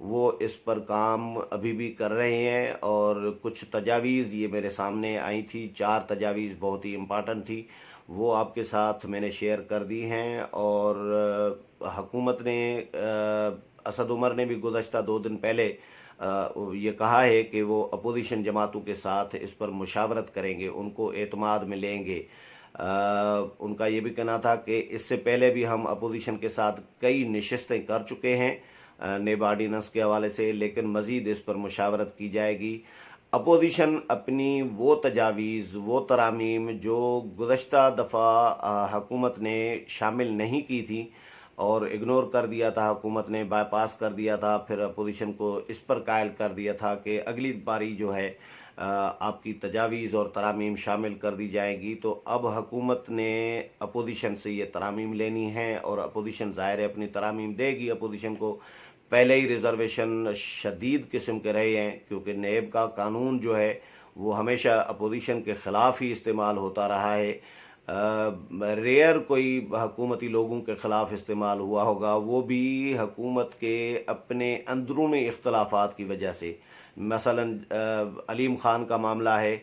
وہ اس پر کام ابھی بھی کر رہے ہیں، اور کچھ تجاویز یہ میرے سامنے آئی تھی، 4 تجاویز بہت ہی امپارٹنٹ تھی، وہ آپ کے ساتھ میں نے شیئر کر دی ہیں۔ اور حکومت نے اسد عمر نے بھی گزشتہ 2 دن پہلے یہ کہا ہے کہ وہ اپوزیشن جماعتوں کے ساتھ اس پر مشاورت کریں گے، ان کو اعتماد میں لیں گے۔ ان کا یہ بھی کہنا تھا کہ اس سے پہلے بھی ہم اپوزیشن کے ساتھ کئی نشستیں کر چکے ہیں نیب آرڈیننس کے حوالے سے، لیکن مزید اس پر مشاورت کی جائے گی۔ اپوزیشن اپنی وہ تجاویز، وہ ترامیم جو گزشتہ دفعہ حکومت نے شامل نہیں کی تھی اور اگنور کر دیا تھا، حکومت نے بائی پاس کر دیا تھا، پھر اپوزیشن کو اس پر قائل کر دیا تھا کہ اگلی باری جو ہے آپ کی تجاویز اور ترامیم شامل کر دی جائے گی۔ تو اب حکومت نے اپوزیشن سے یہ ترامیم لینی ہے، اور اپوزیشن ظاہر ہے اپنی ترامیم دے گی۔ اپوزیشن کو پہلے ہی ریزرویشن شدید قسم کے رہے ہیں، کیونکہ نیب کا قانون جو ہے وہ ہمیشہ اپوزیشن کے خلاف ہی استعمال ہوتا رہا ہے۔ ریئر کوئی حکومتی لوگوں کے خلاف استعمال ہوا ہوگا، وہ بھی حکومت کے اپنے اندرونی اختلافات کی وجہ سے۔ مثلا علیم خان کا معاملہ ہے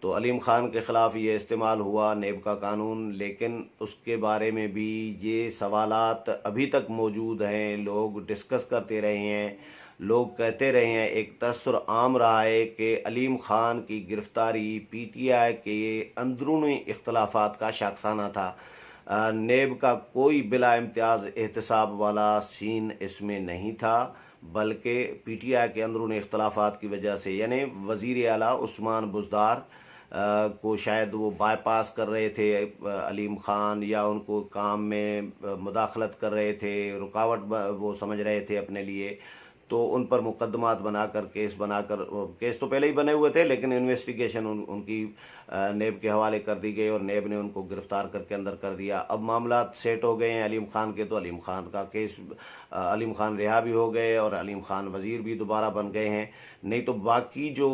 تو علیم خان کے خلاف یہ استعمال ہوا نیب کا قانون، لیکن اس کے بارے میں بھی یہ سوالات ابھی تک موجود ہیں، لوگ ڈسکس کرتے رہے ہیں، لوگ کہتے رہے ہیں، ایک تاثر عام رہا ہے کہ علیم خان کی گرفتاری پی ٹی آئی کے اندرونی اختلافات کا شاخسانہ تھا۔ نیب کا کوئی بلا امتیاز احتساب والا سین اس میں نہیں تھا، بلکہ پی ٹی آئی کے اندرونی اختلافات کی وجہ سے، یعنی وزیر اعلیٰ عثمان بزدار کو شاید وہ بائی پاس کر رہے تھے علیم خان، یا ان کو کام میں مداخلت کر رہے تھے، رکاوٹ وہ سمجھ رہے تھے اپنے لیے، تو ان پر مقدمات بنا کر، کیس بنا کر، کیس تو پہلے ہی بنے ہوئے تھے لیکن انویسٹیگیشن ان کی نیب کے حوالے کر دی گئی، اور نیب نے ان کو گرفتار کر کے اندر کر دیا۔ اب معاملات سیٹ ہو گئے ہیں علیم خان کے، تو علیم خان کا کیس، علیم خان رہا بھی ہو گئے اور علیم خان وزیر بھی دوبارہ بن گئے ہیں۔ نہیں تو باقی جو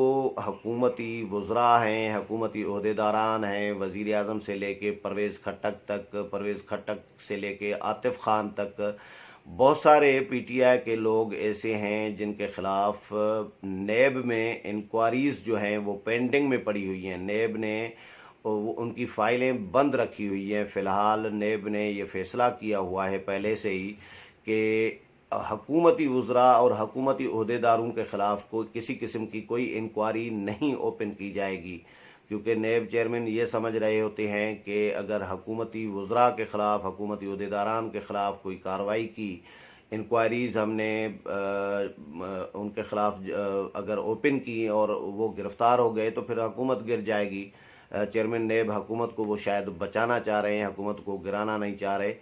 حکومتی وزراء ہیں، حکومتی عہدیداران ہیں، وزیر اعظم سے لے کے پرویز کھٹک تک، پرویز کھٹک سے لے کے عاطف خان تک، بہت سارے پی ٹی آئی کے لوگ ایسے ہیں جن کے خلاف نیب میں انکوائریز جو ہیں وہ پینڈنگ میں پڑی ہوئی ہیں۔ نیب نے ان کی فائلیں بند رکھی ہوئی ہیں۔ فی الحال نیب نے یہ فیصلہ کیا ہوا ہے پہلے سے ہی کہ حکومتی وزراء اور حکومتی عہدیداروں کے خلاف کوئی کسی قسم کی کوئی انکوائری نہیں اوپن کی جائے گی، کیونکہ نیب چیئرمین یہ سمجھ رہے ہوتے ہیں کہ اگر حکومتی وزراء کے خلاف، حکومتی عہدیداران کے خلاف کوئی کارروائی کی، انکوائریز ہم نے ان کے خلاف اگر اوپن کی اور وہ گرفتار ہو گئے تو پھر حکومت گر جائے گی۔ چیئرمین نیب حکومت کو وہ شاید بچانا چاہ رہے ہیں، حکومت کو گرانا نہیں چاہ رہے،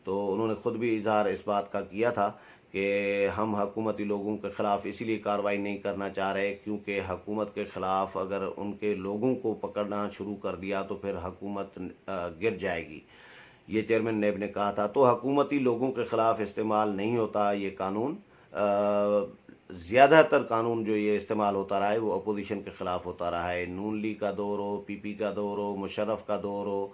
تو انہوں نے خود بھی اظہار اس بات کا کیا تھا کہ ہم حکومتی لوگوں کے خلاف اسی لیے کارروائی نہیں کرنا چاہ رہے کیونکہ حکومت کے خلاف اگر ان کے لوگوں کو پکڑنا شروع کر دیا تو پھر حکومت گر جائے گی، یہ چیئرمین نیب نے کہا تھا۔ تو حکومتی لوگوں کے خلاف استعمال نہیں ہوتا یہ قانون، زیادہ تر قانون جو یہ استعمال ہوتا رہا ہے وہ اپوزیشن کے خلاف ہوتا رہا ہے۔ نون لیگ کا دور ہو، پی پی کا دور ہو، مشرف کا دور ہو،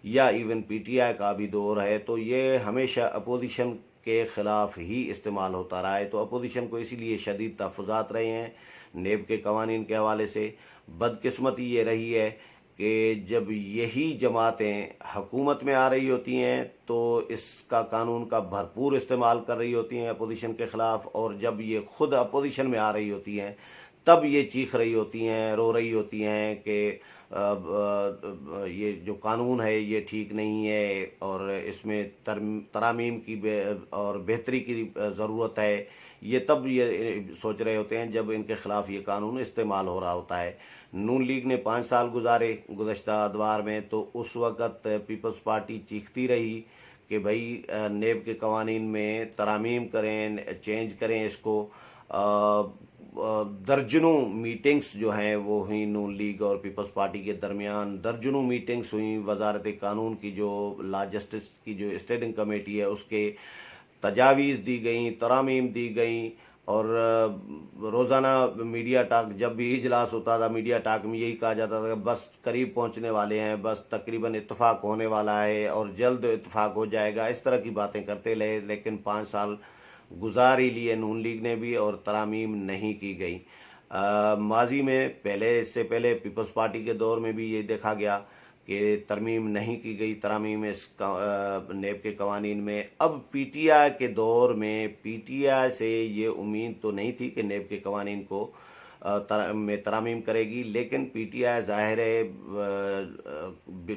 یا ایون پی ٹی آئی کا بھی دور ہے، تو یہ ہمیشہ اپوزیشن کے خلاف ہی استعمال ہوتا رہا ہے۔ تو اپوزیشن کو اسی لیے شدید تحفظات رہے ہیں نیب کے قوانین کے حوالے سے۔ بدقسمتی یہ رہی ہے کہ جب یہی جماعتیں حکومت میں آ رہی ہوتی ہیں تو اس کا قانون کا بھرپور استعمال کر رہی ہوتی ہیں اپوزیشن کے خلاف، اور جب یہ خود اپوزیشن میں آ رہی ہوتی ہیں تب یہ چیخ رہی ہوتی ہیں، رو رہی ہوتی ہیں کہ یہ جو قانون ہے یہ ٹھیک نہیں ہے اور اس میں ترامیم کی اور بہتری کی ضرورت ہے۔ یہ تب یہ سوچ رہے ہوتے ہیں جب ان کے خلاف یہ قانون استعمال ہو رہا ہوتا ہے۔ نون لیگ نے 5 سال گزارے گزشتہ ادوار میں، تو اس وقت پیپلز پارٹی چیختی رہی کہ بھائی نیب کے قوانین میں ترامیم کریں، چینج کریں اس کو۔ درجنوں میٹنگز جو ہیں وہ ہوئیں نون لیگ اور پیپلز پارٹی کے درمیان، درجنوں میٹنگز ہوئیں۔ وزارت قانون کی جو لا جسٹس کی جو اسٹینڈنگ کمیٹی ہے اس کے تجاویز دی گئیں، ترامیم دی گئیں، اور روزانہ میڈیا ٹاک جب بھی اجلاس ہوتا تھا میڈیا ٹاک میں یہی کہا جاتا تھا کہ بس قریب پہنچنے والے ہیں، بس تقریباً اتفاق ہونے والا ہے اور جلد اتفاق ہو جائے گا، اس طرح کی باتیں کرتے رہے۔ لیکن 5 سال گزار ہی لیے نون لیگ نے بھی اور ترامیم نہیں کی گئی۔ ماضی میں اس سے پہلے پیپلز پارٹی کے دور میں بھی یہ دیکھا گیا کہ ترمیم نہیں کی گئی ترامیم اس نیب کے قوانین میں۔ اب پی ٹی آئی کے دور میں پی ٹی آئی سے یہ امید تو نہیں تھی کہ نیب کے قوانین کو میں ترامیم کرے گی، لیکن پی ٹی آئی ظاہر ہے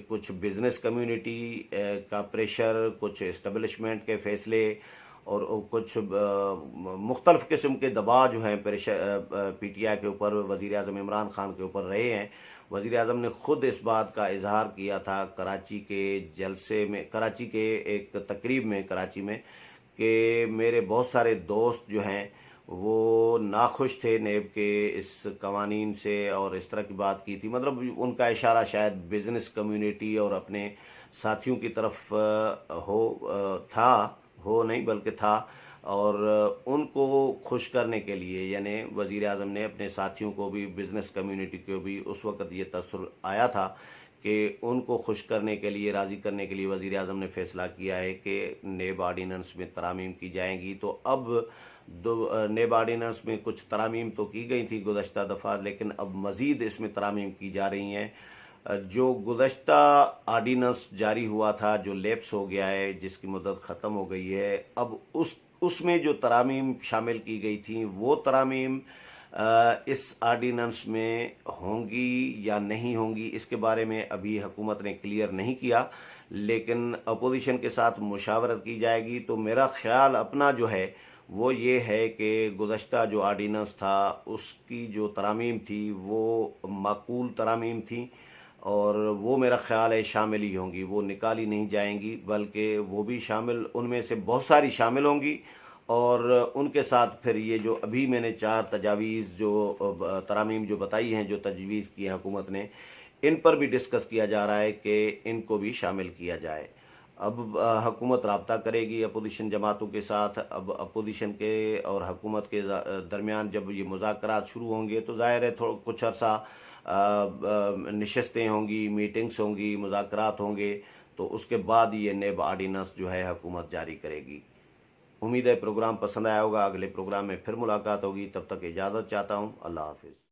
کچھ بزنس کمیونٹی کا پریشر، کچھ اسٹیبلشمنٹ کے فیصلے اور کچھ مختلف قسم کے دباؤ جو ہیں پی ٹی آئی کے اوپر، وزیر اعظم عمران خان کے اوپر رہے ہیں۔ وزیر اعظم نے خود اس بات کا اظہار کیا تھا کراچی کے جلسے میں، کراچی کے ایک تقریب میں کراچی میں، کہ میرے بہت سارے دوست جو ہیں وہ ناخوش تھے نیب کے اس قوانین سے، اور اس طرح کی بات کی تھی۔ مطلب ان کا اشارہ شاید بزنس کمیونٹی اور اپنے ساتھیوں کی طرف تھا، اور ان کو خوش کرنے کے لیے، یعنی وزیر اعظم نے اپنے ساتھیوں کو بھی، بزنس کمیونٹی کو بھی اس وقت یہ تاثر آیا تھا کہ ان کو خوش کرنے کے لیے، راضی کرنے کے لیے وزیر اعظم نے فیصلہ کیا ہے کہ نیب آرڈیننس میں ترامیم کی جائیں گی۔ تو اب نیب آرڈیننس میں کچھ ترامیم تو کی گئی تھی گزشتہ دفعہ، لیکن اب مزید اس میں ترامیم کی جا رہی ہیں۔ جو گزشتہ آرڈیننس جاری ہوا تھا، جو لیپس ہو گیا ہے، جس کی مدت ختم ہو گئی ہے، اب اس میں جو ترامیم شامل کی گئی تھیں وہ ترامیم اس آرڈیننس میں ہوں گی یا نہیں ہوں گی، اس کے بارے میں ابھی حکومت نے کلیئر نہیں کیا، لیکن اپوزیشن کے ساتھ مشاورت کی جائے گی۔ تو میرا خیال اپنا جو ہے وہ یہ ہے کہ گزشتہ جو آرڈیننس تھا اس کی جو ترامیم تھی وہ معقول ترامیم تھیں، اور وہ میرا خیال ہے شامل ہی ہوں گی، وہ نکالی نہیں جائیں گی، بلکہ وہ بھی شامل، ان میں سے بہت ساری شامل ہوں گی، اور ان کے ساتھ پھر یہ جو ابھی میں نے 4 تجاویز جو ترامیم جو بتائی ہیں، جو تجویز کی ہے حکومت نے، ان پر بھی ڈسکس کیا جا رہا ہے کہ ان کو بھی شامل کیا جائے۔ اب حکومت رابطہ کرے گی اپوزیشن جماعتوں کے ساتھ۔ اب اپوزیشن کے اور حکومت کے درمیان جب یہ مذاکرات شروع ہوں گے تو ظاہر ہے کچھ عرصہ نشستیں ہوں گی، میٹنگز ہوں گی، مذاکرات ہوں گے، تو اس کے بعد یہ نیب آرڈیننس جو ہے حکومت جاری کرے گی۔ امید ہے پروگرام پسند آیا ہوگا، اگلے پروگرام میں پھر ملاقات ہوگی، تب تک اجازت چاہتا ہوں، اللہ حافظ۔